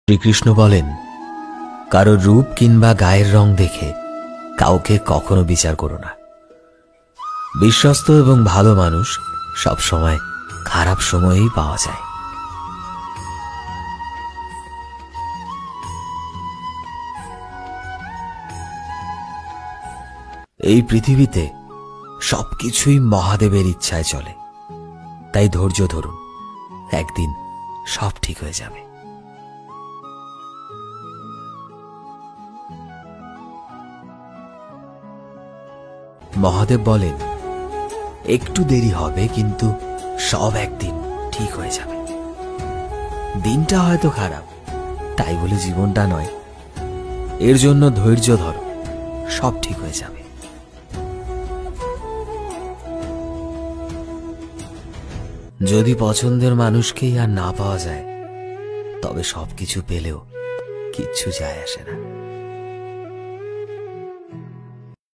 শ্রীকৃষ্ণ বলেন, কারো রূপ কিংবা গায়ের রং দেখে কাউকে কখনো বিচার করো না। বিশ্বস্ত এবং ভালো মানুষ সব সময় খারাপ সময়েই পাওয়া যায়। এই পৃথিবীতে সবকিছুই মহাদেবের ইচ্ছায় চলে, তাই ধৈর্য ধরুন, একদিন সব ঠিক হয়ে যাবে। মহাদেব বলেন, একটু দেরি হবে কিন্তু সব একদিন ঠিক হয়ে যাবে। দিনটা হয়তো খারাপ, তাই বলে জীবনটা নয়। এর জন্য ধৈর্য ধরো, সব ঠিক হয়ে যাবে। যদি পছন্দের মানুষকেই আর না পাওয়া যায়, তবে সবকিছু পেলেও কিচ্ছু যায় আসে না।